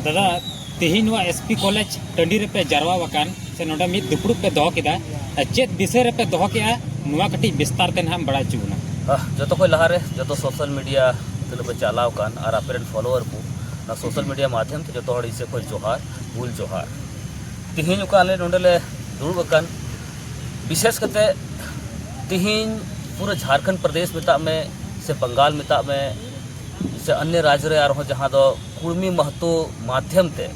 दादा तेहन SP college टंडी रे पे जारवा वकान से नोडा मिद दुपुड़ पे दो किदा चेत विषय रे पे दो के नुआ कटी विस्तार ते हम बड़ा चुना जो को लहारे जो सोशल मीडिया तले पे चलाव कान और अपरेंट फॉलोअर को ना सोशल मीडिया माध्यम ते जो हड़ी से कोई जोहार भूल जोहार तिहिन का आले नोडले दुड़ वकान विशेष करते तिहिन पूरे झारखंड प्रदेश मिता में से बंगाल मिता में से अन्य राज्य रे आर हो जहाँ दो कुर्मी महतो माध्यम ते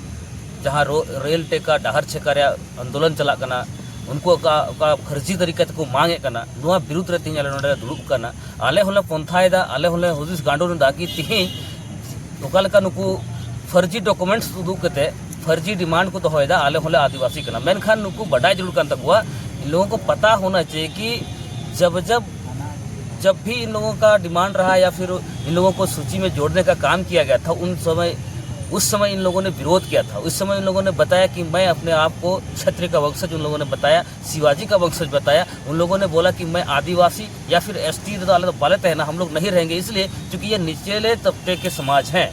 जहाँ रेल टेका डहर छेका आंदोलन चला कना उनको का फर्जी तरीके को मांगे कना नुआ विरुद्ध रे तिहिन नोडे दुड़ुब कना आले होले पंथायदा आले होले हुदिस गांडो दा कि तिहिन ओकालका नुकु फर्जी डॉक्यूमेंट्स उदुग कते फर्जी डिमांड को दोहयदा आले होले आदिवासी कना मेनखान नुकु बडाई जरूर कान तकवा इन लोगों को पता होना चाहिए कि जब भी इन लोगों का डिमांड रहा या फिर इन लोगों को सूची में जोड़ने का काम किया गया था उस समय इन लोगों ने विरोध किया था। उस समय इन लोगों ने बताया कि मैं अपने आप को क्षत्रिय का वंशज उन लोगों ने बताया, शिवाजी का वंशज बताया। उन लोगों ने बोला कि मैं आदिवासी या फिर एसटी वाले है ना, हम लोग नहीं रहेंगे इसलिए क्योंकि ये निचले तबके के समाज हैं।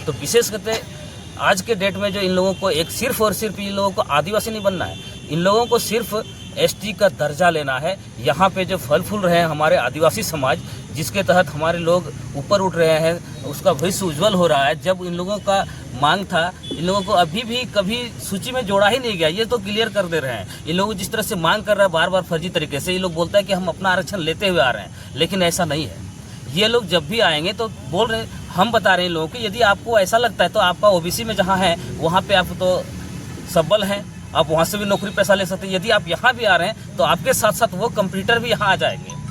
तो विशेष करते आज के डेट में जो इन लोगों को एक सिर्फ और सिर्फ इन लोगों को आदिवासी नहीं बनना है, इन लोगों को सिर्फ एसटी का दर्जा लेना है। यहाँ पे जो फल फूल रहे हैं हमारे आदिवासी समाज, जिसके तहत हमारे लोग ऊपर उठ रहे हैं, उसका भविष्य उज्जवल हो रहा है। जब इन लोगों का मांग था, इन लोगों को अभी भी कभी सूची में जोड़ा ही नहीं गया, ये तो क्लियर कर दे रहे हैं। इन लोग जिस तरह से मांग कर रहे हैं बार बार फर्जी तरीके से, ये लोग बोलते हैं कि हम अपना आरक्षण लेते हुए आ रहे हैं, लेकिन ऐसा नहीं है। ये लोग जब भी आएंगे तो बोल रहे हैं, हम बता रहे हैं लोगों को, यदि आपको ऐसा लगता है तो आपका ओबीसी में जहाँ है वहाँ पे आप तो सबल हैं, आप वहाँ से भी नौकरी पैसा ले सकते हैं। यदि आप यहाँ भी आ रहे हैं तो आपके साथ साथ वो कंप्यूटर भी यहाँ आ जाएंगे।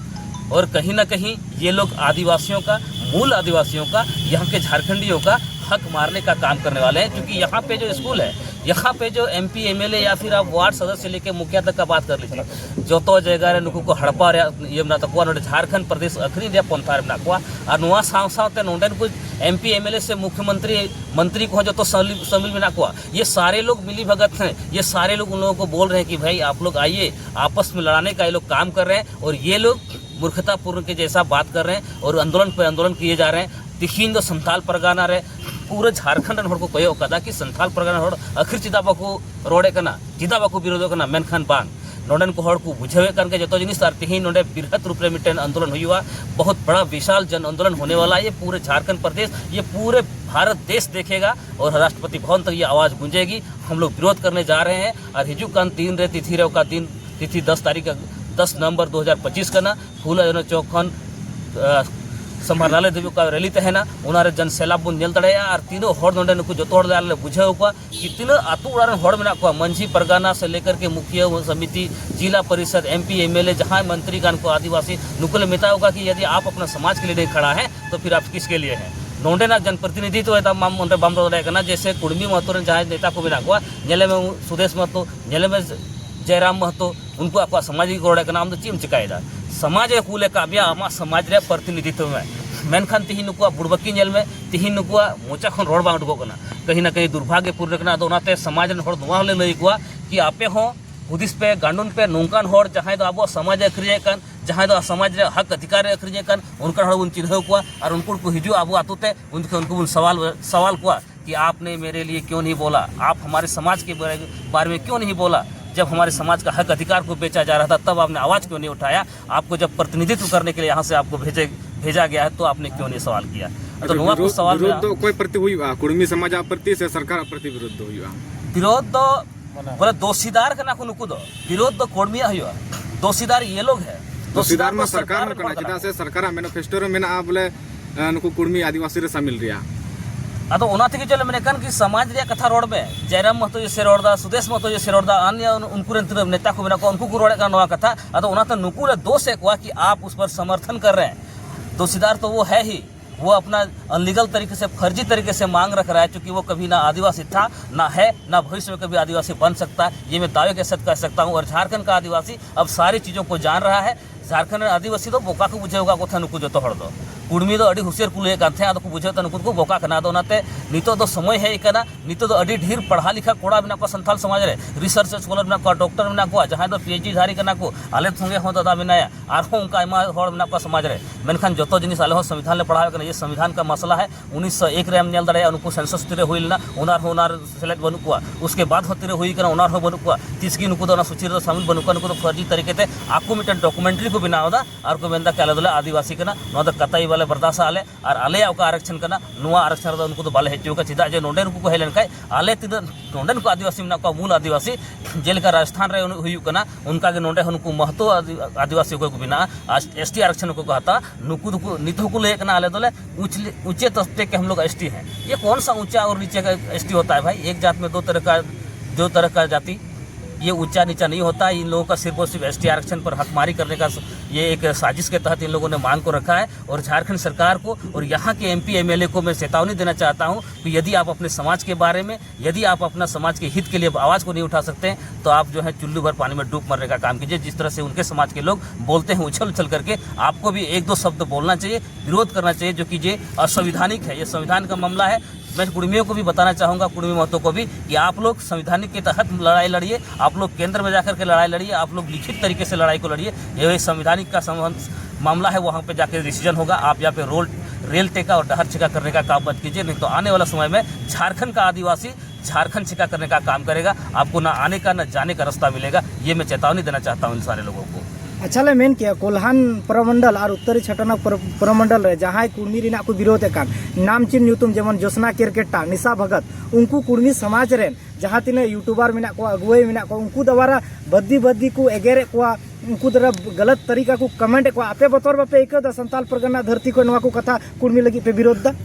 और कहीं ना कहीं ये लोग आदिवासियों का, मूल आदिवासियों का, यहाँ के झारखंडियों का हक मारने का काम करने वाले हैं। क्योंकि यहाँ पे जो स्कूल है, यहाँ पे जो एमपी एमएलए या फिर आप वार्ड सदस्य लेके मुखिया तक का बात कर लीजिए, जो तो जगह नुकु को हड़पा ये बना तक झारखंड प्रदेश अखरी पंथा बना और नुआ साथ नोडे कुछ एमपी एमएलए से मुख्यमंत्री मंत्री को जो तो शामिल बना को, ये सारे लोग मिली भगत हैं। ये सारे लोग उन लोगों को बोल रहे हैं कि भाई आप लोग आइए, आपस में लड़ाने का ये लोग काम कर रहे हैं। और ये लोग मूर्खतापूर्ण के जैसा बात कर रहे हैं और आंदोलन पर आंदोलन किए जा रहे हैं। तिखिन जो संथाल परगना रे पूरे झारखंड हड़ को कहो कदा कि संथाल परगना हड़ आखिर चिदा बाको रोडे कना, चिदा बाको विरोध कना, मेनखान बांग नोडन को हड़ को बुझावे कान के जो जिनिस आर तिहिन नोडे बृहत रूप में मिटेन आंदोलन हुआ। बहुत बड़ा विशाल जन आंदोलन होने वाला है। ये पूरे झारखंड प्रदेश, ये पूरे भारत देश देखेगा और राष्ट्रपति भवन तक ये आवाज़ गूंजेगी। हम लोग विरोध करने जा रहे हैं। और हिजू कान 3 रे तिथि रे का दिन तिथि 10 नवंबर 2025 का फूल चौक खन समाहरणालय देवी का रैली तहना उनारे जन सैलाब बन नेल दड़ेया। और तीनों हड़ नोडे नुकु जो तोड़ बुझाव को कि तीनों आतु उड़ान हड़ में को मंझी परगना से लेकर के मुखिया समिति, जिला परिषद, एमपी एमएलए, जहाँ मंत्रीगण को आदिवासी नुकुल मिता होगा कि यदि आप अपना समाज के लिए नहीं खड़ा है तो फिर आप किसके लिए हैं। नोडे ना जनप्रतिनिधित्व है बम रोना जैसे कुर्मी महतो जहाँ नेता को बना को नेले में सुदेश महतो, नेले में जयराम महतो, उनको आपका सामाजिक रोडे का नाम चीम चिकायदा समाज कूले का आमा समाज रे प्रतिनिधित्व में मेनखान तिहिन नुकुआ बुड़बकी नेल में तिहिन नुकुआ मोचा खन रोड बांग उडको कना कहीं ना कहीं दुर्भाग्यपूर्ण कना। तो उनाते समाज रे हड़ दुआ ले लई कुआ कि आपे हो हुदिस पे गांडुन पे नोंकान हड़ जहाँ दो अब समाज अखरिजे कान, जहाँ दो समाज रे हक अधिकार अखरिजे कान, उनका हड़ उन चिन्ह कुआ और उनको को हिजू अब आतुते उनको सवाल कुआ कि आपने मेरे लिए क्यों नहीं बोला, आप हमारे समाज के बारे में क्यों नहीं बोला। जब हमारे समाज का हक अधिकार को बेचा जा रहा था तब आपने आवाज़ क्यों नहीं उठाया। आपको जब प्रतिनिधित्व करने के लिए यहाँ से आपको भेजा गया है तो आपने क्यों नहीं सवाल किया। तो नुआ को सवाल तो कोई प्रति हुई कुर्मी समाज प्रति से सरकार प्रति विरोध हुई विरोध तो बोले दोषीदार का ना को नुकु दो विरोध तो कोर्मिया हुआ, दोषीदार ये लोग है। दोषीदार में सरकार में करना चिदा से सरकार मैनिफेस्टो में ना बोले नुकु कुर्मी आदिवासी रे शामिल रिया अदो ओना थी चले मैंने कन कि समाज रे कथा रोड में जयराम महतो ये से रोडदा, सुदेश महतो ये से रोडदा, अन्य उनको नेता को बिना को उनको को रोडे का नवा कथा। अदो ओना तो नुकु रे दोष है कि आप उस पर समर्थन कर रहे हैं। दोषीदार तो वो है ही, वो अपना अनलीगल तरीके से, फर्जी तरीके से मांग रख रहा है, क्योंकि वो कभी ना आदिवासी था, ना है, ना भविष्य में कभी आदिवासी बन सकता है। ये मैं दावे के साथ कह सकता हूँ। और झारखंड का आदिवासी अब सारी चीज़ों को जान रहा है। झारखंड आदिवासी तो बोका को बुझे होगा कोथा नुकु जो तो हड़ दो कुड़मी दो अड़ी हुसियर कुले काथे आदो को बुझे त नुकु को बोका कना दो नाते नितो दो समय है इकना नितो दो अड़ी ढेर पढ़ा लिखा कोड़ा बिना को संथाल समाज रे रिसर्च स्कॉलर बिना को डॉक्टर बिना को जहां दो पीएचडी धारी कना को आले संगे हो दादा बिना आर हो उनका आयमा होड़ बिना को समाज रे मेनखान जतो जिनिस आले हो संविधान ले पढ़ावे कना ये संविधान का मसला है 1901 रे हम नेल दरे उनको सेंसस तिरे होइलना उनार सेलेक्ट बनु को उसके बाद हो तिरे होई कना उनार हो बनु को तिसकी नुकु दो ना सूची रे शामिल बनु को तो फर्जी तरीके ते आको मिटन डॉक्यूमेंट्री को बनावदा और को मेंदा काले दले आदिवासी कना नो द कतई वाले बर्दाश्त आले और आले का आरक्षण कना नुआ आरक्षण दो उनको तो बाले हेचो का चिदा जे नोंडे को हेलन काय आले तिद नोंडन को आदिवासी में को मूल आदिवासी जेलका राजस्थान रे हुई कना उनका के नोंडे उनको महत्व आदिवासी को बिना आज एसटी आरक्षण को कहता नुकु को निथो को ले कना आले दले ऊंचे तस्ते के हम लोग एसटी हैं। ये कौन सा ऊंचा और नीचे का एसटी होता है भाई? एक जात में दो तरह का जाति, ये ऊंचा नीचा नहीं होता। इन लोगों का सिर्फ और सिर्फ एसटी आरक्षण पर हकमारी करने का ये एक साजिश के तहत इन लोगों ने मांग को रखा है। और झारखंड सरकार को और यहाँ के एमपी एमएलए को मैं चेतावनी देना चाहता हूँ कि यदि आप अपने समाज के बारे में, यदि आप अपना समाज के हित के लिए आवाज़ को नहीं उठा सकते तो आप जो है चुल्लू भर पानी में डूब मरने का काम कीजिए। जिस तरह से उनके समाज के लोग बोलते हैं उछल उछल करके, आपको भी एक दो शब्द बोलना चाहिए, विरोध करना चाहिए, जो कि ये असंवैधानिक है। ये संविधान का मामला है। मैं कुड़मियों को भी बताना चाहूँगा, कुड़मी महतो को भी, कि आप लोग संविधानिक के तहत लड़ाई लड़िए, आप लोग केंद्र में जाकर के लड़ाई लड़िए, आप लोग लिखित तरीके से लड़ाई को लड़िए। ये संविधानिक का मामला है, वहाँ पे जाकर डिसीजन होगा। आप यहाँ पे रेल टेका और डहर छिका करने का काम मत कीजिए, नहीं तो आने वाला समय में झारखंड का आदिवासी झारखंड छिका करने का काम करेगा। आपको ना आने का ना जाने का रास्ता मिलेगा। ये मैं चेतावनी देना चाहता हूँ इन सारे लोगों को। अच्छा ले मेन किया कोल्हान प्रमंडल और उत्तरी छटना प्रमंडल रे जहाँ कुड़मी रिना को विरोध कान नाम चिन्ह ᱧᱩᱛᱩᱢ जेमन जोसना केरकेटा निशा भगत उनको कुड़मी समाज रेन जहाँ तीन यूट्यूबर मेना को अगुवाई मेना को उनको द्वारा बद्दी को एगेरे को उनको द्वारा गलत तरीका को कमेंट को आपे बतौर बापे एक संताल परगना धरती को नवा को कथा कुड़मी लगी पे विरोध दा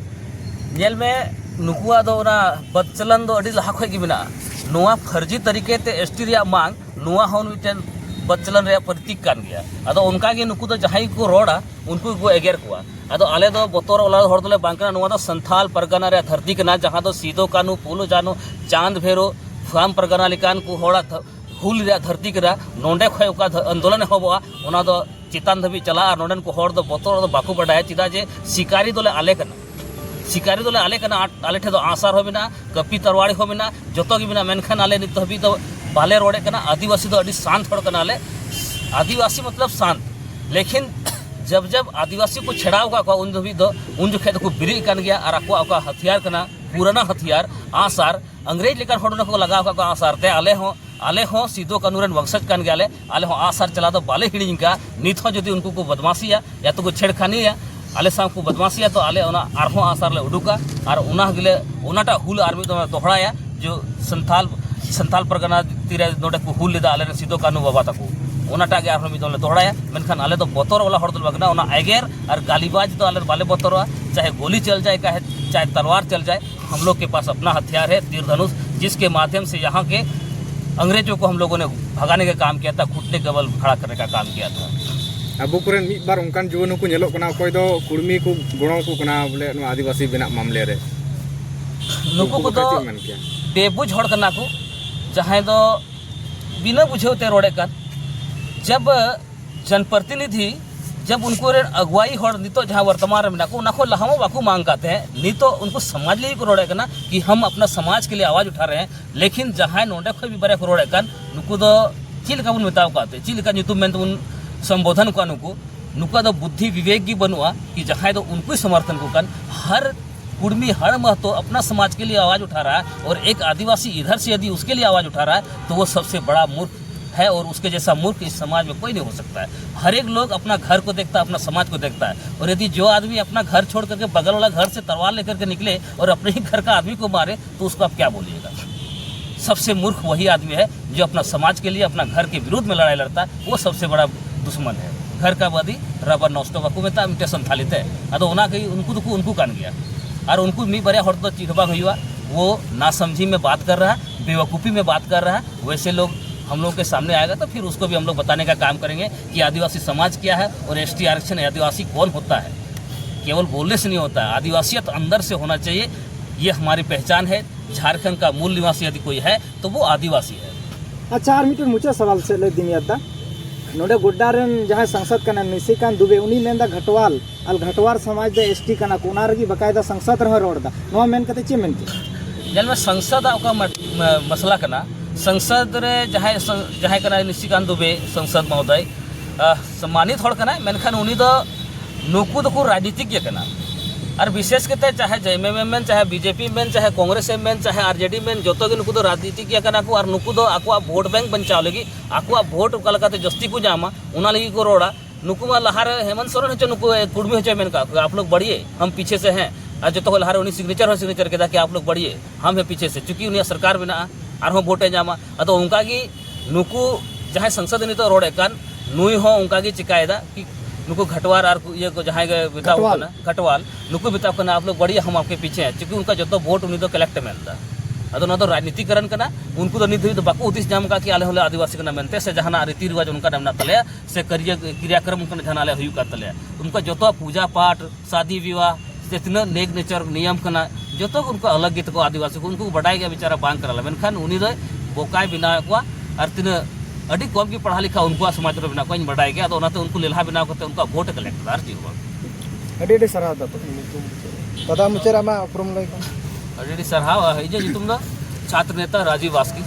जेल में नुकुआ दो ना बदचलन दो अड़ी लहा खय गिबिना नोआ फर्जी तरीके ते एसटी रिया मांग नोआ होन मिटन बदचलन रे प्रतीक कान गया। अदो उनका गे नुकु दो जहाई को रोड़ा उनको को एगेर कुआ अदो आले दो बतौर वाला हर दले बांकना नोआ दो संथाल परगना रे धरती के ना जहां दो सीधो कानू पुलो जानो चांद भेरो फार्म परगना लिकान को होड़ा हुल रे धरती के नोंडे खय का आंदोलन होबा ओना दो चितान धबी चला नोंडन को हर दो बतौर दो बाकू बडाय चिदा जे शिकारी दोले आले कना आले ठे दो आसार हो बिना कपी तरवाड़ी हो बिना जतो की बिना मेनखान आले नित हबी दो बाले रोडे कना आदिवासी दो अड़ी शांत हड़ कना आले आदिवासी मतलब शांत। लेकिन जब आदिवासी को छेड़ाव का उन भी दो उन जो खेत को बिरी कान गया और आपको हथियार कना पुराना हथियार आसार अंग्रेज लेकर हड़ों को लगा का आसार ते आले हो सीधो कानूरन वंशज कान गया आले हो आसार चला दो बाले हिड़ी का नित हो जदि उनको को बदमाशी या तो को छेड़खानी है आले साम को बदमाशी तो आले ओना आरहों आसार ले उडुका और उना गिले उनाटा हुल आर्मी तो दोहराया जो संथाल परगना तीरे नोडे को हुल लेदा आले सीधो कानू बाबा तको उनाटा के आरहों मिदोले दोहराया मेनखान आले तो बतौर वाला हड़ दल बगना ओना एगेर और गालीबाज तो आले बाले बतौरवा चाहे गोली चल जाए चाहे तलवार चल जाए। हम लोग के पास अपना हथियार है तीर धनुष, जिसके माध्यम से यहाँ के अंग्रेजों को हम लोगों ने भगाने का काम किया था, घुटने के बल खड़ा करने का काम किया था। अब कुरेन मिद बार उनकान जुवन को नेलो कना कोई दो कुड़मी को गुणों को कना बोले आदिवासी बिना मामले रे नुकु को तो बेबुझ हड़ कना को चाहे तो बिना बुझे ते रोडे कान जब जनप्रतिनिधि जब उनको अगुवाई हड़ नितो जहाँ वर्तमान में नाको नाको लहामो बाकू मांग करते हैं नितो उनको समाज लिए को रोडे कना कि हम अपना समाज के लिए आवाज़ उठा रहे हैं। लेकिन जहाँ नोडे खोई भी बरे को रोडे कान नुकु दो चिल का मेताव कहते चिल का ᱧᱩᱛᱩᱢ में उन संबोधन को नुका दो बुद्धि विवेक की बनुआ कि जहाँ तो उनको समर्थन को कान हर कुड़मी हर महतो अपना समाज के लिए आवाज़ उठा रहा है और एक आदिवासी इधर से यदि उसके लिए आवाज़ उठा रहा है तो वो सबसे बड़ा मूर्ख है और उसके जैसा मूर्ख इस समाज में कोई नहीं हो सकता है। हर एक लोग अपना घर को देखता है, अपना समाज को देखता है। और यदि जो आदमी अपना घर छोड़ करके बगल वाला घर से तलवार लेकर के निकले और अपने ही घर का आदमी को मारे तो उसको आप क्या बोलिएगा? सबसे मूर्ख वही आदमी है जो अपना समाज के लिए अपना घर के विरुद्ध में लड़ाई लड़ता है, वो सबसे बड़ा दुश्मन है। घर का बदी रबर नष्टों का कुमेता मिटे संथालित है अदो उना कहीं उनको कान गया और उनको मी बड़े हड़ तो चिढ़बा हुआ वो नासमझी में बात कर रहा है, बेवकूफ़ी में बात कर रहा है। वैसे लोग हम लोग के सामने आएगा तो फिर उसको भी हम लोग बताने का काम करेंगे कि आदिवासी समाज क्या है और एसटी आरक्षण आदिवासी कौन होता है। केवल बोलने से नहीं होता है, आदिवासियत अंदर से होना चाहिए। ये हमारी पहचान है। झारखंड का मूल निवासी यदि कोई है तो वो आदिवासी है। अच्छा आर मिटे मुझे सवाल से ले दिन याद नोडे गुड्डा रेन जहाँ सांसद कना निशिकांत दुबे उनी मेनदा घटवाल अल घटवार समाज दे एसटी कना कोना रगी बकायदा संसद रह रोडदा नोआ मेन कते चे मेन के जल में संसद का मसला करना संसद रे जहाँ करना निशिकांत दुबे संसद महोदय सम्मानित हड़ करना मेनखान उनी दो नुकु दो राजनीतिज्ञ करना और विशेष करते चाहे जेएमएम में चाहे बीजेपी में चाहे कांग्रेस में चाहे आरजेडी में जो नुकु दो राजनीतिज्ञ करना को और नुकु दो आकुआ वोट बैंक बचाव लगी आकुआ वोट कलकाते जस्ती को जामा उना लगी को रोड़ा नुकु में लहार हेमंत सोरेन हो नुकु कुर्मी हो मेन का आप लोग बढ़िए हम पीछे से हैं और जो तो लहार उन्हीं सिग्नेचर के कि आप लोग बढ़िए हम हैं पीछे से चूंकि उन्हें सरकार बना और हम वोटे जामा तो उनका की नुकु जहाँ संसद नित रोडे कान नुई हो उनका की चिकायदा कि नुकु घटवार और ये को जहाँ बिताव घटवाल नुकु बिताव करना आप लोग बढ़िया हम आपके पीछे हैं चूंकि उनका जो वोट उन्हीं तो कलेक्ट मेलता अदो ना तो राजनीतिकरण करना उनको तो नित हुई तो बाको उदिस जाम का कि आले होले आदिवासी करना मेनते से जहाँ रीति रिवाज उनका नाम तले से क्रियाक्रम उनका जहाँ आले हुई तले उनका जो पूजा पाठ शादी विवाह से तीना नेक नेचर नियम करना जो तो उनको अलग गीत को आदिवासी को उनको बढ़ाई गया बेचारा बांग करा मेनखान उन्हीं दो बोकाय बनाव को और तीना अड़ी कम की पढ़ा लिखा उनको समाज रे बनाव को बढ़ाई गया तो उनको लेलहा बनाव करते उनका वोट कलेक्ट दार जी अडी सराव दा तो पदा मुचेरा मा उपरम लई अड़ी सरहाव है जो तुम छात्र नेता राजीव वास्की